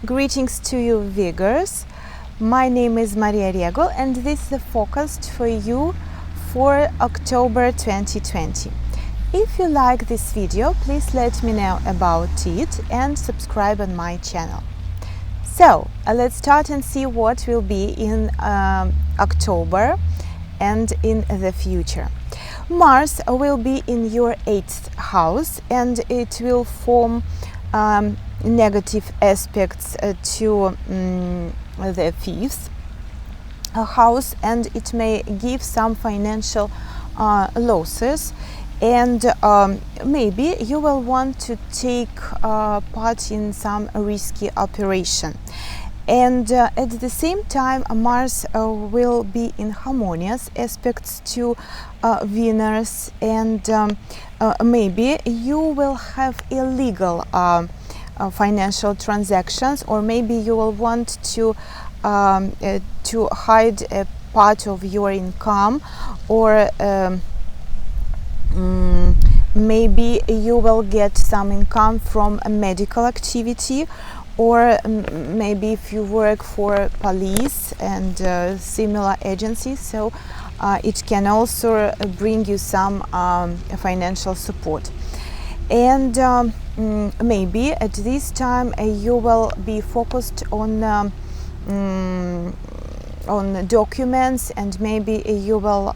Greetings to you, Virgos. My name is Maria Regul, and this is the forecast for you for October 2020. If you like this video, please let me know about it and subscribe on my channel. So let's start and see what will be in October and in the future. Mars will be in your 8th house, and it will form negative aspects to the 5th house, and it may give some financial losses, and maybe you will want to take part in some risky operation. And at the same time, Mars will be in harmonious aspects to Venus, and maybe you will have illegal financial transactions, or maybe you will want to hide a part of your income, or maybe you will get some income from a medical activity, or maybe if you work for police and similar agencies, so it can also bring you some financial support. And maybe at this time you will be focused on documents, and maybe you will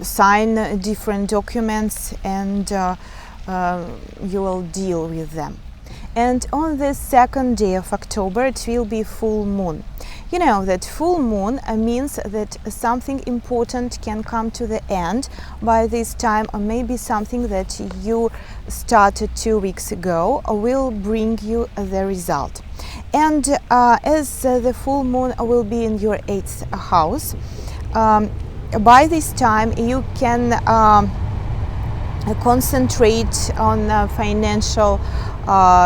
sign different documents, and you will deal with them. And on the 2nd day of October, it will be full moon. You know that full moon means that something important can come to the end by this time, or maybe something that you started 2 weeks ago will bring you the result. And as the full moon will be in your 8th house, by this time you can concentrate on financial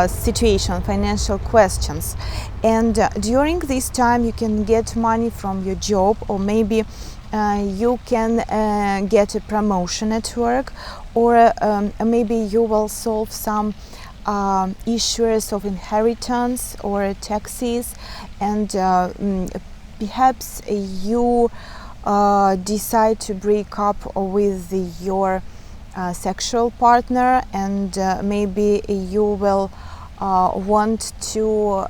situation, financial questions, and during this time you can get money from your job, or maybe you can get a promotion at work, or maybe you will solve some issues of inheritance or taxes, and perhaps you decide to break up with your sexual partner, and maybe you will want to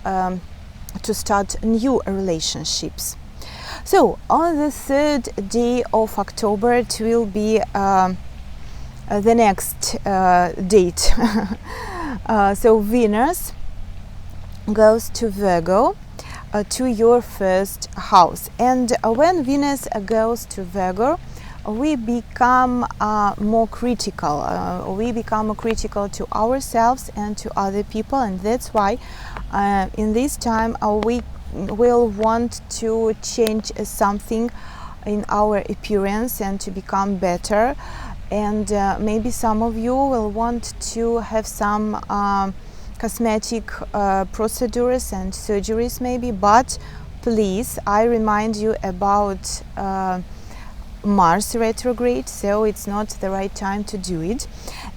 start new relationships. So on the 3rd day of October, it will be the next date. So Venus goes to Virgo, to your 1st house, and when Venus goes to Virgo, we become more critical. We become more critical to ourselves and to other people, and that's why in this time we will want to change something in our appearance and to become better. And maybe some of you will want to have some cosmetic procedures and surgeries maybe, but please, I remind you about Mars retrograde, so it's not the right time to do it.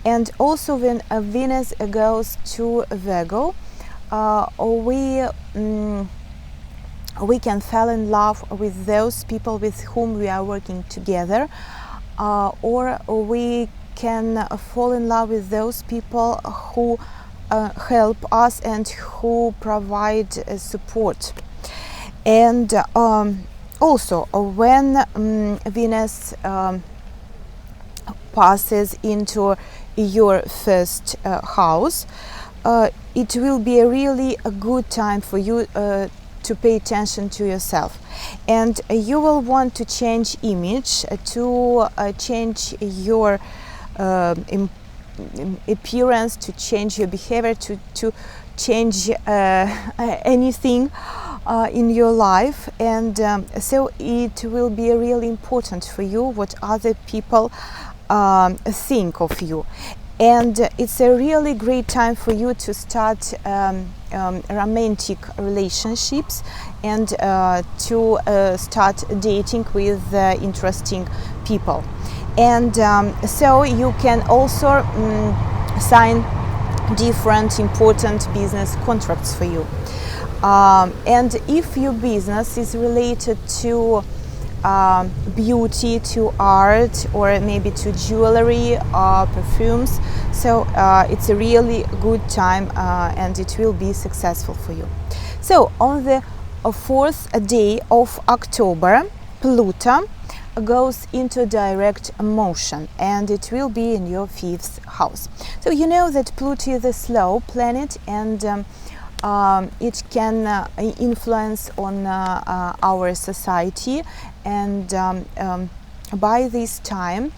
And also when Venus goes to Virgo, we can fall in love with those people with whom we are working together, or we can fall in love with those people who help us and who provide support. And also, when Venus passes into your 1st house, it will be really a good time for you to pay attention to yourself, and you will want to change image, to change your appearance, to change your behavior, to change anything in your life. And so it will be really important for you what other people think of you. And it's a really great time for you to start romantic relationships, and to start dating with interesting people. And so you can also sign different important business contracts for you. And if your business is related to beauty, to art, or maybe to jewelry, perfumes, so it's a really good time and it will be successful for you. So on the 4th day of October, Pluto goes into direct motion and it will be in your 5th house. So you know that Pluto is a slow planet and it can influence on our society, and by this time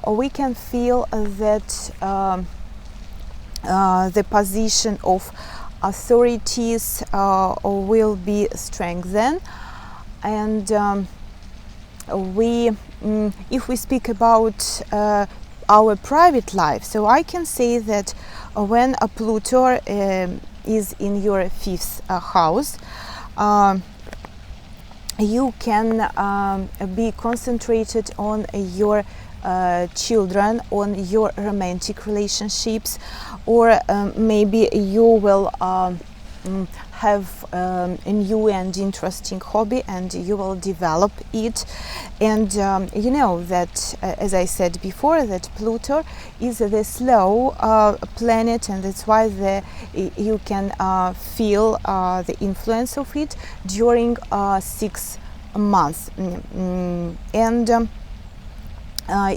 we can feel that the position of authorities will be strengthened, and if we speak about our private life, so I can say that when a Pluto is in your 5th house, you can be concentrated on your children, on your romantic relationships, or maybe you will have a new and interesting hobby and you will develop it. And you know that, as I said before, that Pluto is the slow planet, and that's why you can feel the influence of it during 6 months. And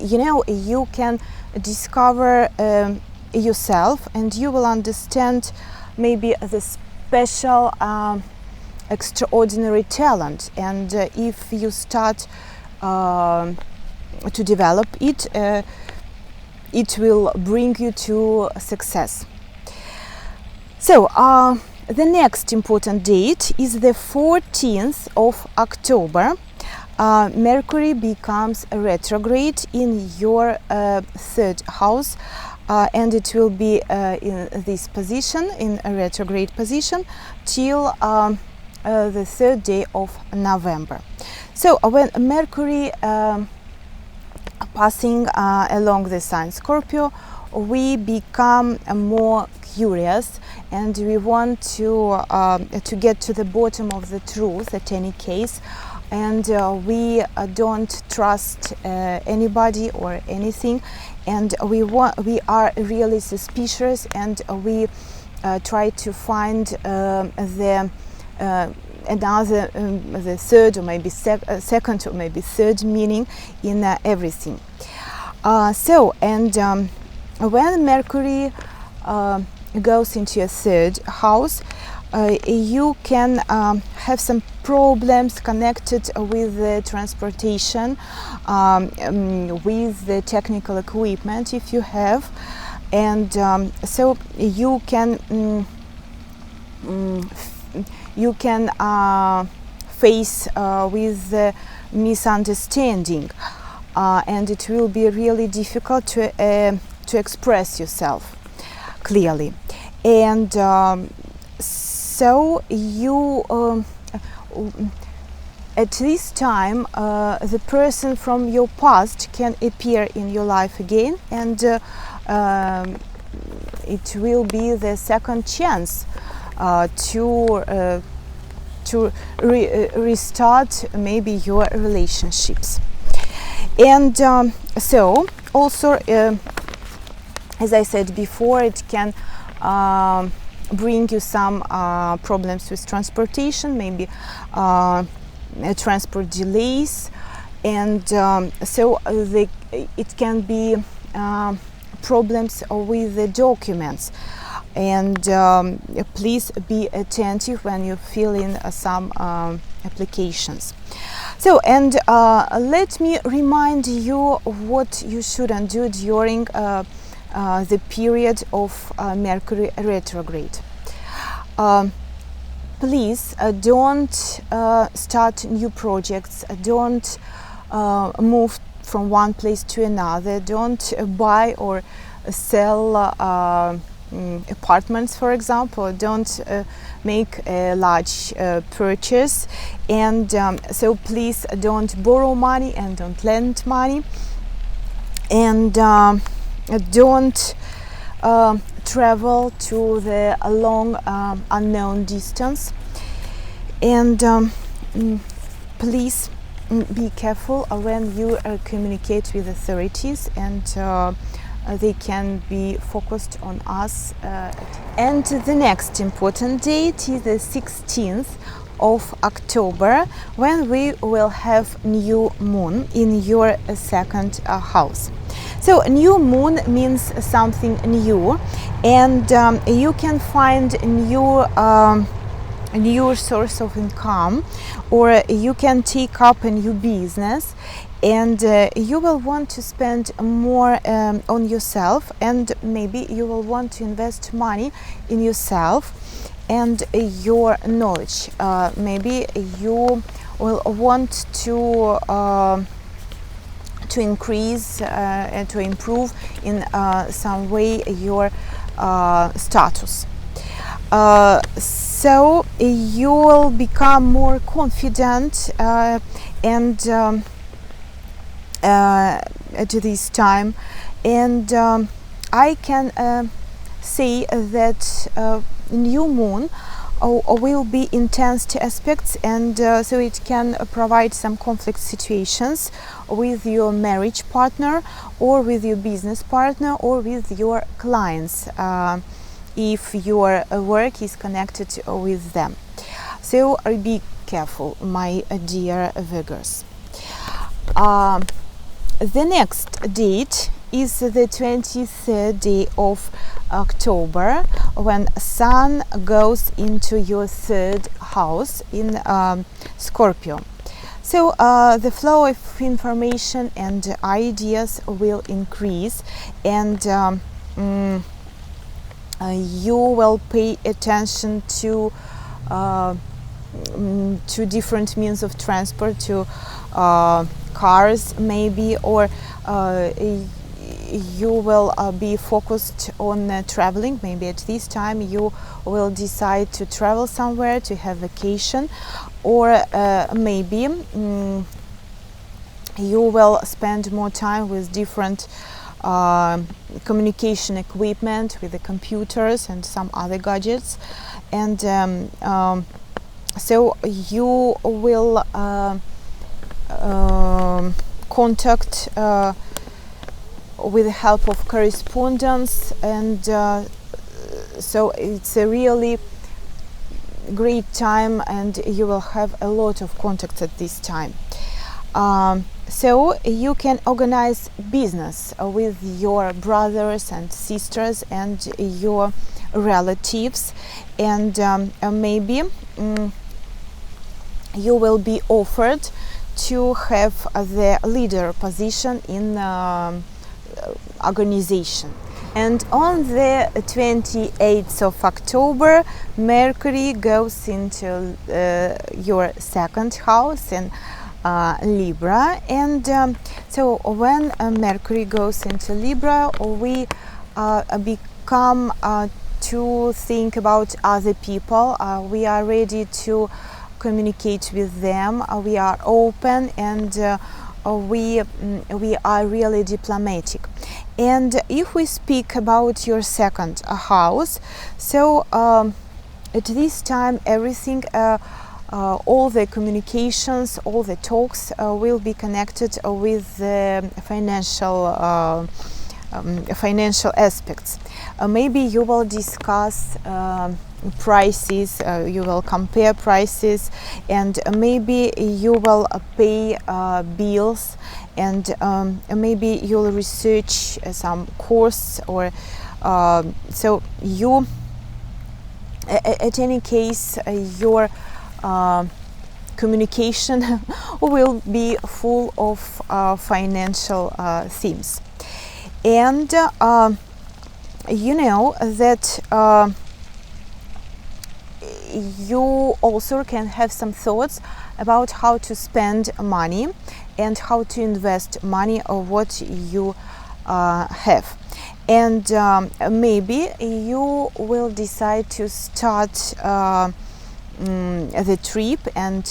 you know, you can discover yourself, and you will understand maybe the special extraordinary talent, and if you start to develop it, it will bring you to success. So the next important date is the 14th of October. Mercury becomes retrograde in your 3rd house, and it will be in this position, in a retrograde position, till the 3rd day of November. So when Mercury passing along the sign Scorpio, we become more curious, and we want to get to the bottom of the truth at any case, and we don't trust anybody or anything, and we are really suspicious, and we try to find the third or maybe second or maybe third meaning in everything. When Mercury goes into your 3rd house, you can have some problems connected with the transportation, with the technical equipment if you have, and so you can face with the misunderstanding, and it will be really difficult to express yourself clearly. And so you at this time the person from your past can appear in your life again, and it will be the second chance to restart maybe your relationships. And so also, as I said before, it can bring you some problems with transportation, maybe transport delays, and so it can be problems with the documents. And please be attentive when you fill in some applications. So, and let me remind you what you shouldn't do during the period of Mercury retrograde. Please don't start new projects, don't move from one place to another, don't buy or sell apartments, for example, don't make a large purchase, and so please don't borrow money and don't lend money, and don't travel to the long unknown distance. And please be careful when you communicate with authorities, and they can be focused on us. And the next important date is the 16th of October, when we will have new moon in your second house. So new moon means something new, and you can find new source of income, or you can take up a new business, and you will want to spend more on yourself, and maybe you will want to invest money in yourself and your knowledge. Maybe you will want to increase and to improve in some way your status. So you will become more confident and at this time, and I can say that new moon will be intense aspects, and so it can provide some conflict situations with your marriage partner, or with your business partner, or with your clients, if your work is connected with them. So be careful, my dear Virgos. The next date is the 23rd day of October, when Sun goes into your third house in Scorpio. So the flow of information and ideas will increase, and you will pay attention to different means of transport, to cars maybe, or you will be focused on traveling. Maybe at this time you will decide to travel somewhere, to have vacation, or maybe you will spend more time with different communication equipment, with the computers and some other gadgets, and so you will contact with the help of correspondence, and so it's a really great time, and you will have a lot of contacts at this time. So you can organize business with your brothers and sisters and your relatives, and maybe you will be offered to have the leader position in organization. And on the 28th of October, Mercury goes into your second house in Libra, and so when Mercury goes into Libra, we become to think about other people. We are ready to communicate with them. We are open, and we are really diplomatic. And if we speak about your second house, so at this time everything, all the communications, all the talks will be connected with the financial aspects. Maybe you will discuss prices, you will compare prices, and maybe you will pay bills, and maybe you'll research some course, or so you, at any case, your communication will be full of financial themes. And you know that you also can have some thoughts about how to spend money and how to invest money of what you have. And maybe you will decide to start the trip, and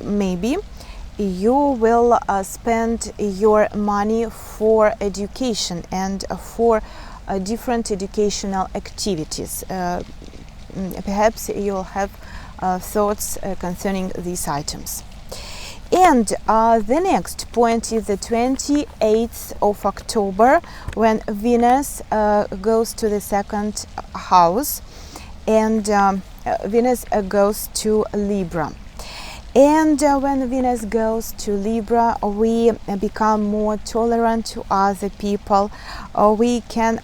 maybe you will spend your money for education and for different educational activities. Perhaps you'll have thoughts concerning these items. And the next point is the 28th of October, when Venus goes to the second house, and Venus goes to Libra. And when Venus goes to Libra, we become more tolerant to other people. We can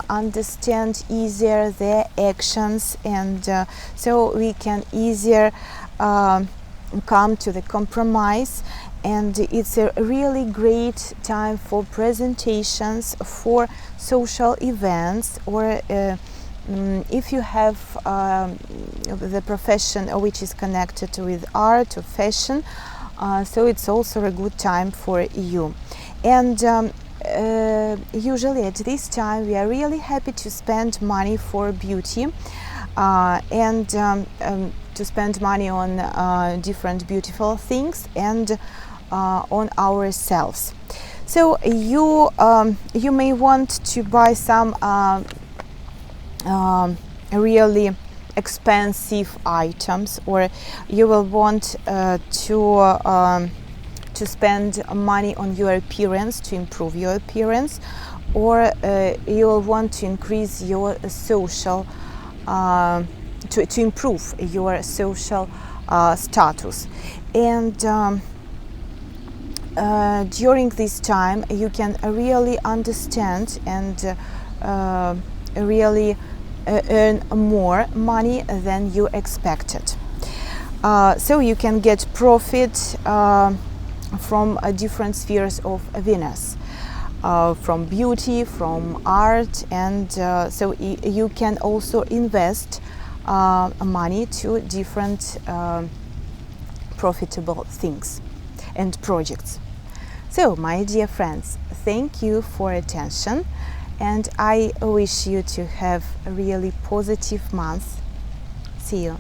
understand easier their actions, and so we can easier come to the compromise. And it's a really great time for presentations, for social events, or if you have the profession which is connected with art or fashion, so it's also a good time for you. And usually at this time we are really happy to spend money for beauty, and to spend money on different beautiful things, and on ourselves. So you may want to buy some really expensive items, or you will want to spend money on your appearance, to improve your appearance, or you will want to increase your social to improve your social status. And during this time you can really understand and really earn more money than you expected. So you can get profit from different spheres of Venus, from beauty, from art, and so you can also invest money to different profitable things and projects. So, my dear friends, thank you for attention, and I wish you to have a really positive month. See you.